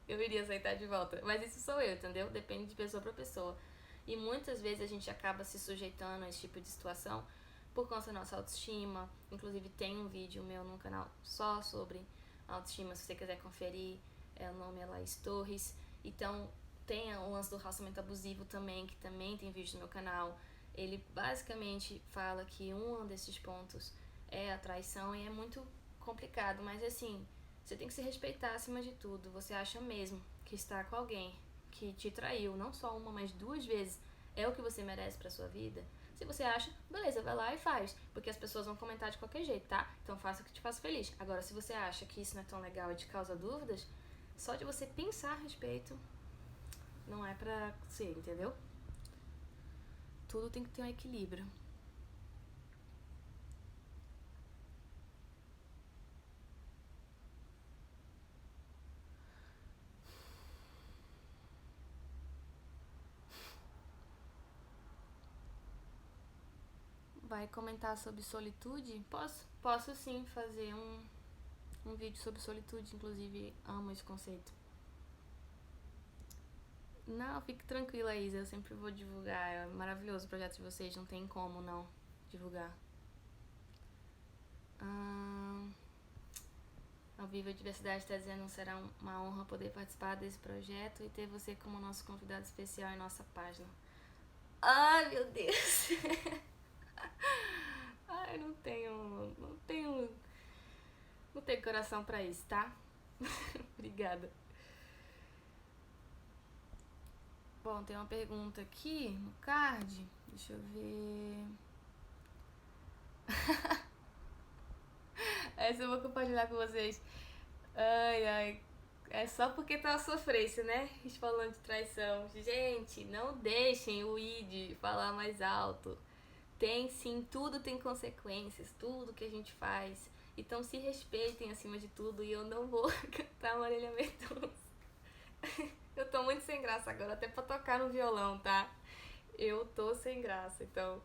eu iria aceitar de volta. Mas isso sou eu, entendeu? Depende de pessoa pra pessoa. E muitas vezes a gente acaba se sujeitando a esse tipo de situação por conta da nossa autoestima. Inclusive tem um vídeo meu no canal só sobre autoestima, se você quiser conferir. O nome é Laís Torres. Então tem o lance do relacionamento abusivo também, que também tem vídeo no meu canal. Ele basicamente fala que um desses pontos é a traição e é muito complicado, mas assim, você tem que se respeitar acima de tudo. Você acha mesmo que estar com alguém que te traiu, não só uma, mas 2 vezes, é o que você merece pra sua vida? Se você acha, beleza, vai lá e faz, porque as pessoas vão comentar de qualquer jeito, tá? Então faça o que te faça feliz. Agora, se você acha que isso não é tão legal e te causa dúvidas, só de você pensar a respeito, não é pra ser, entendeu? Tudo tem que ter um equilíbrio. Vai comentar sobre solitude? Posso sim fazer um vídeo sobre solitude, inclusive amo esse conceito. Não, fique tranquila, Isa, eu sempre vou divulgar. É maravilhoso o projeto de vocês, não tem como não divulgar. A Viva Diversidade está dizendo que será uma honra poder participar desse projeto e ter você como nosso convidado especial em nossa página. Ai, meu Deus! Ai, não tenho coração pra isso, tá? Obrigada. Bom, tem uma pergunta aqui no card. Deixa eu ver. Essa eu vou compartilhar com vocês. Ai. É só porque tá a sofrência, né? Falando de traição. Gente, não deixem o id falar mais alto. Tem sim, tudo tem consequências, tudo que a gente faz. Então se respeitem acima de tudo e eu não vou cantar Marília Mendonça. Eu tô muito sem graça agora, até pra tocar no violão, tá? Eu tô sem graça, então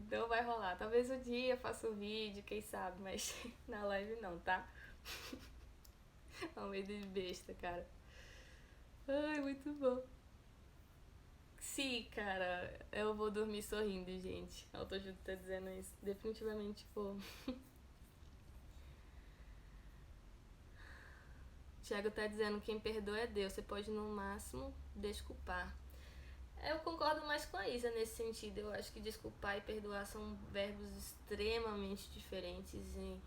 Não vai rolar. Talvez um dia eu faça um vídeo, quem sabe, mas na live não, tá? Ao meio de besta, cara. Ai, muito bom. Sim, cara, eu vou dormir sorrindo, gente. A autoajuda tá dizendo isso. Definitivamente vou. Tiago tá dizendo que quem perdoa é Deus. Você pode, no máximo, desculpar. Eu concordo mais com a Isa nesse sentido. Eu acho que desculpar e perdoar são verbos extremamente diferentes. E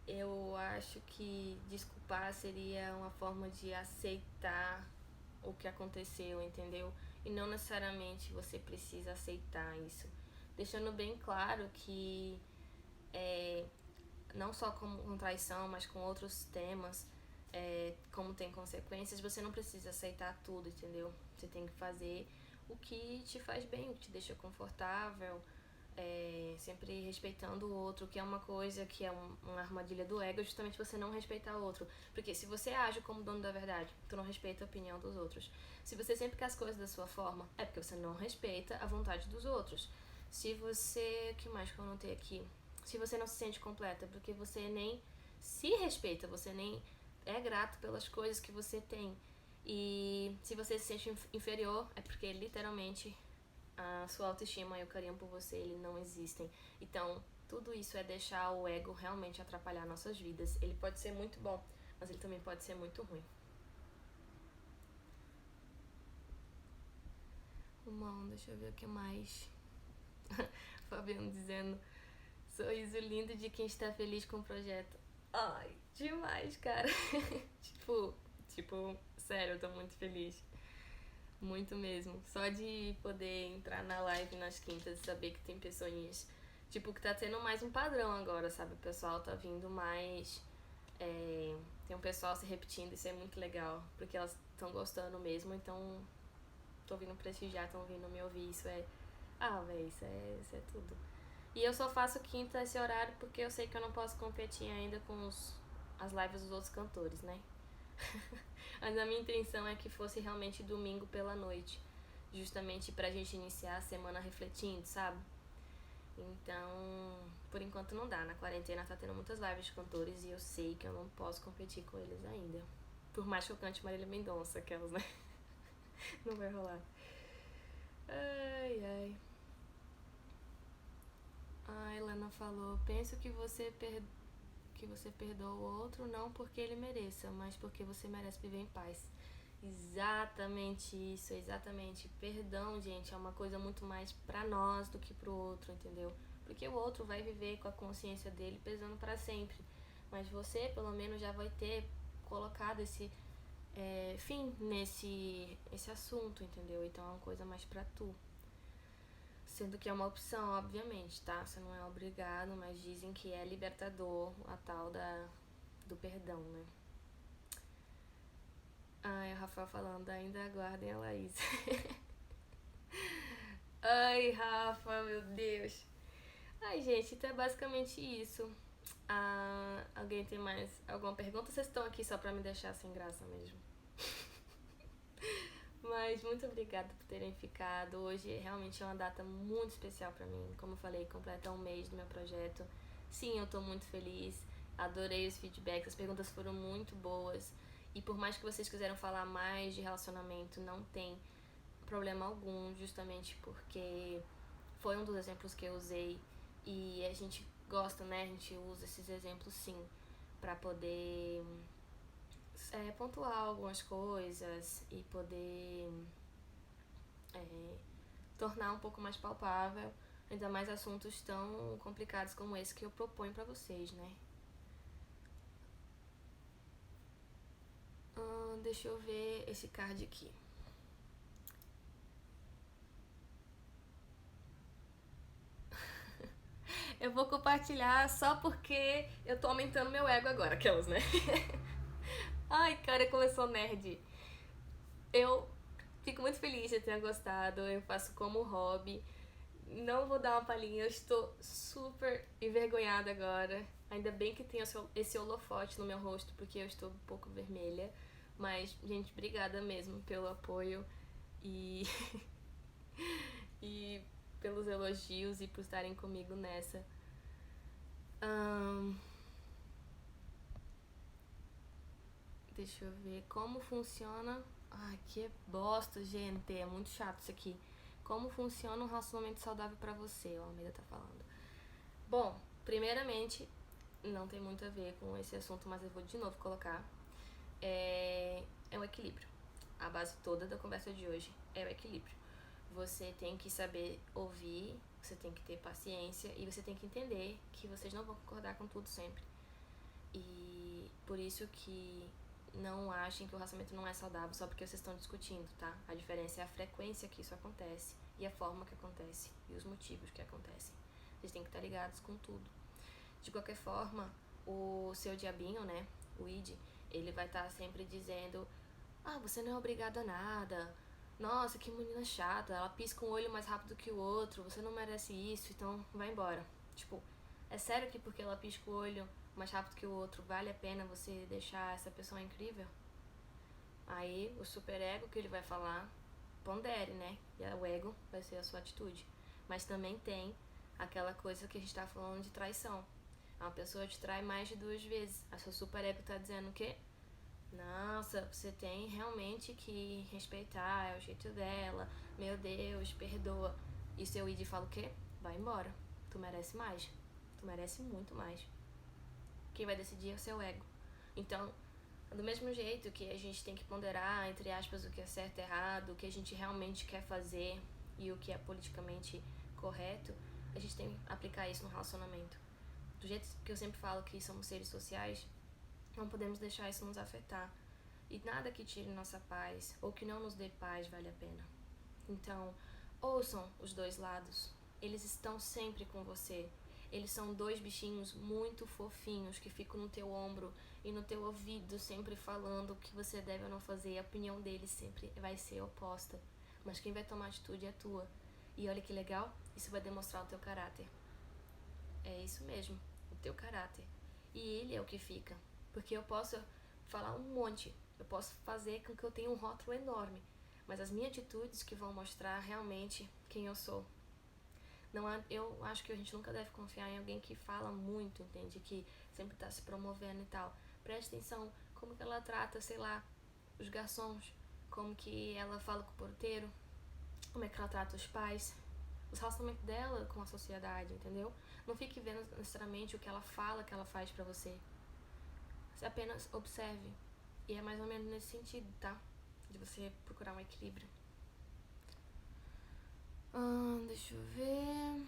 eu acho que desculpar seria uma forma de aceitar o que aconteceu, entendeu? E não necessariamente você precisa aceitar isso. Deixando bem claro que não só com traição, mas com outros temas, como tem consequências, você não precisa aceitar tudo, entendeu? Você tem que fazer o que te faz bem, o que te deixa confortável, sempre respeitando o outro, que é uma coisa que é uma armadilha do ego, justamente você não respeitar o outro. Porque se você age como dono da verdade, tu não respeita a opinião dos outros. Se você sempre quer as coisas da sua forma, é porque você não respeita a vontade dos outros. Se você... O que mais que eu anotei aqui? Se você não se sente completa, porque você nem se respeita, você nem é grato pelas coisas que você tem. E se você se sente inferior, é porque literalmente a sua autoestima e o carinho por você, ele não existem. Então, tudo isso é deixar o ego realmente atrapalhar nossas vidas. Ele pode ser muito bom, mas ele também pode ser muito ruim. Bom, deixa eu ver o que mais. Fabiano dizendo: sorriso lindo de quem está feliz com o projeto. Ai, demais, cara. tipo, sério, eu tô muito feliz. Muito mesmo. Só de poder entrar na live nas quintas e saber que tem pessoinhas. Tipo, que tá tendo mais um padrão agora, sabe? O pessoal tá vindo mais. Tem um pessoal se repetindo, isso é muito legal. Porque elas estão gostando mesmo, então tô vindo prestigiar, estão vindo me ouvir. Isso é. Ah, véi, isso é tudo. E eu só faço quinta esse horário porque eu sei que eu não posso competir ainda com as lives dos outros cantores, né? Mas a minha intenção é que fosse realmente domingo pela noite, justamente pra gente iniciar a semana refletindo, sabe? Então, por enquanto não dá. Na quarentena tá tendo muitas lives de cantores e eu sei que eu não posso competir com eles ainda. Por mais que eu cante Marília Mendonça, aquelas, né? Não vai rolar. Ai, ai. A Helena falou: penso que você perdoa o outro não porque ele mereça, mas porque você merece viver em paz. Exatamente isso, exatamente. Perdão, gente, é uma coisa muito mais pra nós do que pro outro, entendeu? Porque o outro vai viver com a consciência dele pesando pra sempre. Mas você, pelo menos, já vai ter colocado esse fim esse assunto, entendeu? Então é uma coisa mais pra tu. Sendo que é uma opção, obviamente, tá? Você não é obrigado, mas dizem que é libertador a tal do perdão, né? Ai, o Rafael falando, ainda aguardem a Laís. Ai, Rafa, meu Deus. Ai, gente, então é basicamente isso. Alguém tem mais alguma pergunta? Vocês estão aqui só pra me deixar sem graça mesmo. Mas muito obrigada por terem ficado. Hoje realmente é uma data muito especial pra mim. Como eu falei, completa um mês do meu projeto. Sim, eu tô muito feliz. Adorei os feedbacks, as perguntas foram muito boas. E por mais que vocês quiseram falar mais de relacionamento, não tem problema algum, justamente porque foi um dos exemplos que eu usei e a gente gosta, né? A gente usa esses exemplos sim pra poder pontuar algumas coisas e poder tornar um pouco mais palpável, ainda mais assuntos tão complicados como esse que eu proponho pra vocês, né? Deixa eu ver esse card aqui. Eu vou compartilhar só porque eu tô aumentando meu ego agora, aquelas, né? Ai, cara, como eu sou nerd. Eu fico muito feliz de ter gostado, eu faço como hobby. Não vou dar uma palhinha, eu estou super envergonhada agora. Ainda bem que tem esse holofote no meu rosto, porque eu estou um pouco vermelha. Mas, gente, obrigada mesmo pelo apoio. E, e pelos elogios e por estarem comigo nessa. Deixa eu ver como funciona. Ai, que bosta, gente. É muito chato isso aqui. Como funciona um relacionamento saudável pra você? O Almeida tá falando. Bom, primeiramente, não tem muito a ver com esse assunto, mas eu vou de novo colocar. É o equilíbrio. A base toda da conversa de hoje é o equilíbrio. Você tem que saber ouvir, você tem que ter paciência e você tem que entender que vocês não vão concordar com tudo sempre. E por isso que não achem que o relacionamento não é saudável só porque vocês estão discutindo, tá? A diferença é a frequência que isso acontece e a forma que acontece e os motivos que acontecem. Vocês têm que estar ligados com tudo. De qualquer forma, o seu diabinho, né, o id, ele vai estar sempre dizendo: ah, você não é obrigado a nada, nossa, que menina chata, ela pisca um olho mais rápido que o outro, você não merece isso, então vai embora. Tipo, é sério que porque ela pisca o olho mais rápido que o outro, vale a pena você deixar essa pessoa incrível? Aí o superego que ele vai falar, pondere, né? E o ego vai ser a sua atitude. Mas também tem aquela coisa que a gente tá falando de traição. Uma pessoa te trai mais de 2 vezes. A sua superego tá dizendo o quê? Nossa, você tem realmente que respeitar, é o jeito dela. Meu Deus, perdoa. E seu id fala o quê? Vai embora. Tu merece mais. Tu merece muito mais. Quem vai decidir é o seu ego. Então, do mesmo jeito que a gente tem que ponderar, entre aspas, o que é certo e errado, o que a gente realmente quer fazer e o que é politicamente correto, a gente tem que aplicar isso no relacionamento. Do jeito que eu sempre falo que somos seres sociais, não podemos deixar isso nos afetar. E nada que tire nossa paz ou que não nos dê paz vale a pena. Então, ouçam os dois lados. Eles estão sempre com você. Eles são 2 bichinhos muito fofinhos que ficam no teu ombro e no teu ouvido, sempre falando o que você deve ou não fazer. A opinião deles sempre vai ser oposta. Mas quem vai tomar atitude é a tua. E olha que legal, isso vai demonstrar o teu caráter. É isso mesmo, o teu caráter. E ele é o que fica. Porque eu posso falar um monte, eu posso fazer com que eu tenha um rótulo enorme, mas as minhas atitudes que vão mostrar realmente quem eu sou. Não há, eu acho que a gente nunca deve confiar em alguém que fala muito, entende? Que sempre tá se promovendo e tal. Preste atenção como que ela trata, sei lá, os garçons, como que ela fala com o porteiro, como é que ela trata os pais, os relacionamentos dela com a sociedade, entendeu? Não fique vendo necessariamente o que ela fala, que ela faz pra você. Você apenas observe. E é mais ou menos nesse sentido, tá? De você procurar um equilíbrio. Deixa eu ver.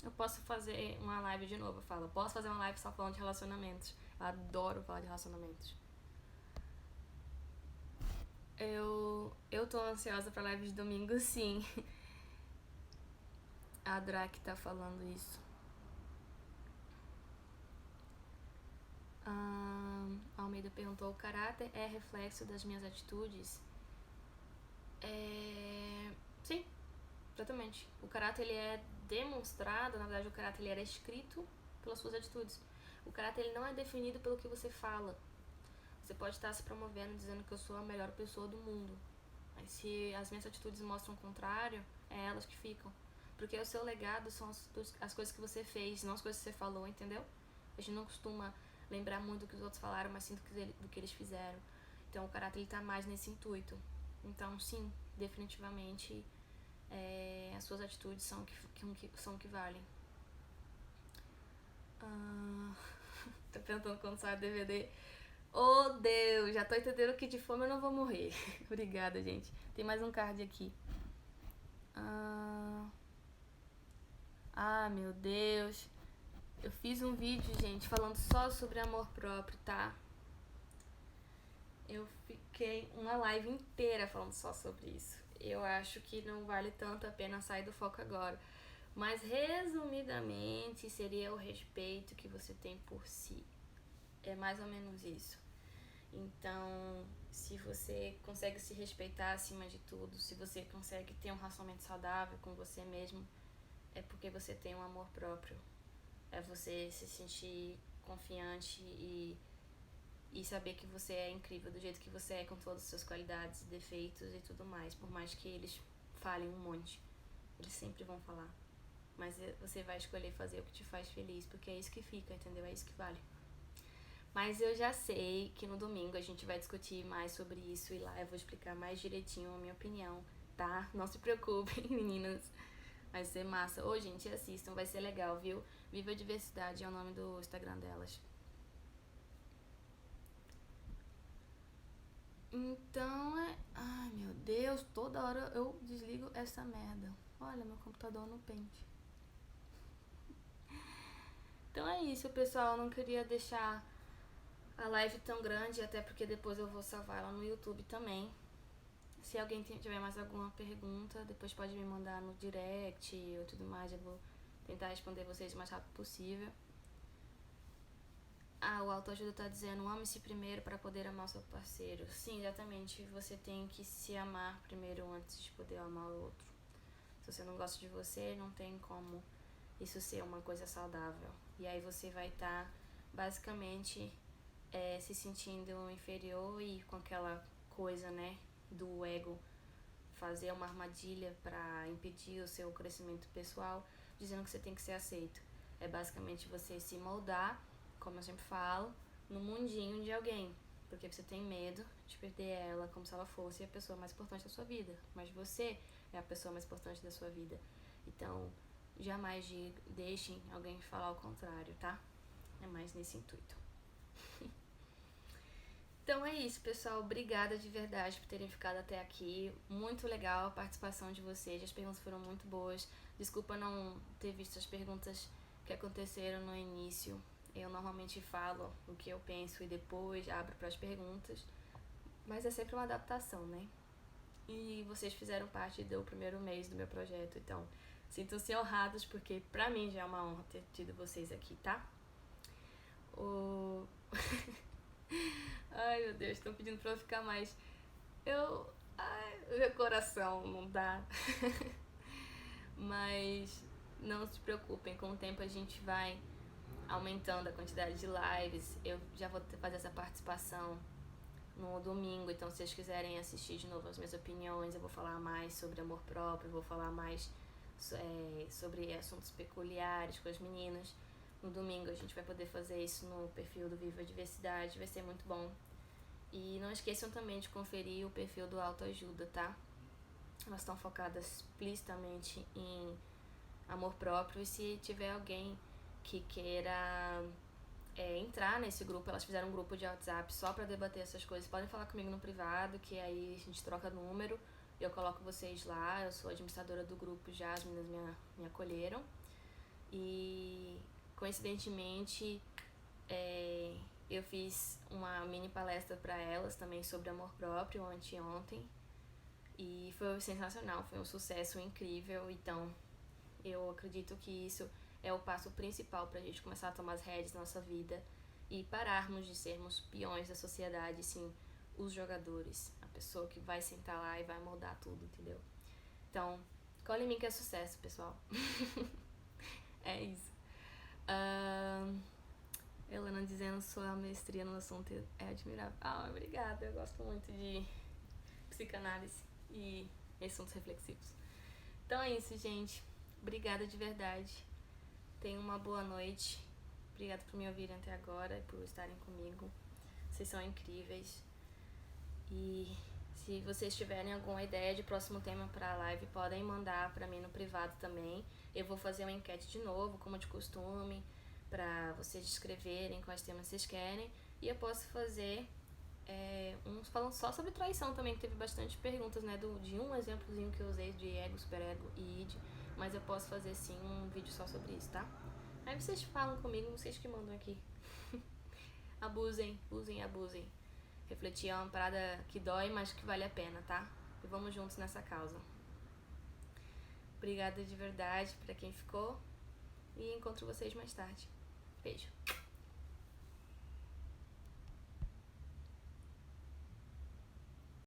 Eu posso fazer uma live de novo, eu falo. Posso fazer uma live só falando de relacionamentos. Eu adoro falar de relacionamentos. Eu tô ansiosa pra live de domingo, sim. A Drake tá falando isso. Almeida perguntou: o caráter é reflexo das minhas atitudes? Sim, exatamente. O caráter ele é demonstrado, na verdade o caráter ele era escrito pelas suas atitudes. O caráter ele não é definido pelo que você fala. Você pode estar se promovendo dizendo que eu sou a melhor pessoa do mundo, mas se as minhas atitudes mostram o contrário, é elas que ficam. Porque o seu legado são as coisas que você fez, não as coisas que você falou, entendeu? A gente não costuma lembrar muito do que os outros falaram, mas sim do que eles fizeram. Então o caráter ele tá mais nesse intuito. Então sim, definitivamente as suas atitudes são o que valem. Tô perguntando quando sai o DVD. Oh Deus, já tô entendendo que de fome eu não vou morrer. Obrigada, gente. Tem mais um card aqui. Meu Deus. Eu fiz um vídeo, gente, falando só sobre amor próprio, tá? Eu fiquei uma live inteira falando só sobre isso. Eu acho que não vale tanto a pena sair do foco agora. Mas, resumidamente, seria o respeito que você tem por si. É mais ou menos isso. Então, se você consegue se respeitar acima de tudo, se você consegue ter um relacionamento saudável com você mesmo, é porque você tem um amor próprio. É você se sentir confiante e saber que você é incrível do jeito que você é, com todas as suas qualidades, defeitos e tudo mais, por mais que eles falem um monte. Eles sempre vão falar. Mas você vai escolher fazer o que te faz feliz, porque é isso que fica, entendeu? É isso que vale. Mas eu já sei que no domingo a gente vai discutir mais sobre isso e lá eu vou explicar mais direitinho a minha opinião, tá? Não se preocupem, meninas. Vai ser massa. Ô, gente, assistam, vai ser legal, viu? Viva a Diversidade é o nome do Instagram delas. Então é. Ai, meu Deus, toda hora eu desligo essa merda. Olha, meu computador no pente. Então é isso, pessoal. Eu não queria deixar a live tão grande, até porque depois eu vou salvar ela no YouTube também. Se alguém tiver mais alguma pergunta, depois pode me mandar no direct ou tudo mais. Eu vou tentar responder vocês o mais rápido possível. O autoajuda tá dizendo, ame-se primeiro para poder amar o seu parceiro. Sim, exatamente. Você tem que se amar primeiro antes de poder amar o outro. Se você não gosta de você, não tem como isso ser uma coisa saudável. E aí você vai estar, basicamente, se sentindo inferior e com aquela coisa, né, do ego fazer uma armadilha para impedir o seu crescimento pessoal, dizendo que você tem que ser aceito. É basicamente você se moldar, como eu sempre falo, no mundinho de alguém, porque você tem medo de perder ela como se ela fosse a pessoa mais importante da sua vida, mas você é a pessoa mais importante da sua vida. Então, jamais deixem alguém falar o contrário, tá? É mais nesse intuito. Então é isso, pessoal. Obrigada de verdade por terem ficado até aqui. Muito legal a participação de vocês. As perguntas foram muito boas. Desculpa não ter visto as perguntas que aconteceram no início. Eu normalmente falo o que eu penso e depois abro para as perguntas. Mas é sempre uma adaptação, né? E vocês fizeram parte do primeiro mês do meu projeto. Então, sintam-se honrados, porque pra mim já é uma honra ter tido vocês aqui, tá? Ai, meu Deus, estão pedindo pra eu ficar mais. Meu coração não dá. Mas não se preocupem, com o tempo a gente vai aumentando a quantidade de lives. Eu já vou fazer essa participação no domingo, então se vocês quiserem assistir de novo as minhas opiniões, eu vou falar mais sobre amor próprio, vou falar mais sobre assuntos peculiares com as meninas. No domingo a gente vai poder fazer isso no perfil do Viva a Diversidade, vai ser muito bom. E não esqueçam também de conferir o perfil do Autoajuda, tá? Elas estão focadas explicitamente em amor próprio, e se tiver alguém que queira entrar nesse grupo, elas fizeram um grupo de WhatsApp só pra debater essas coisas, podem falar comigo no privado, que aí a gente troca número e eu coloco vocês lá. Eu sou administradora do grupo já, as meninas me acolheram. E coincidentemente eu fiz uma mini palestra para elas também sobre amor próprio anteontem e foi sensacional, foi um sucesso incrível. Então eu acredito que isso é o passo principal pra gente começar a tomar as rédeas da nossa vida e pararmos de sermos peões da sociedade, sim, os jogadores, a pessoa que vai sentar lá e vai moldar tudo, entendeu? Então, cola em mim que é sucesso, pessoal. É isso. Helena dizendo sua mestria no assunto é admirável. Obrigada, eu gosto muito de psicanálise e assuntos reflexivos. Então é isso, gente. Obrigada de verdade. Tenham uma boa noite. Obrigada por me ouvirem até agora e por estarem comigo. Vocês são incríveis. E se vocês tiverem alguma ideia de próximo tema pra live, podem mandar pra mim no privado também. Eu vou fazer uma enquete de novo, como de costume, pra vocês escreverem quais temas vocês querem. E eu posso fazer uns falando só sobre traição também, que teve bastante perguntas, né, de um exemplozinho que eu usei de ego, superego e id. Mas eu posso fazer sim um vídeo só sobre isso, tá? Aí vocês falam comigo, vocês que mandam aqui. Abusem, usem, abusem. Refletir é uma parada que dói, mas que vale a pena, tá? E vamos juntos nessa causa. Obrigada de verdade pra quem ficou. E encontro vocês mais tarde. Beijo.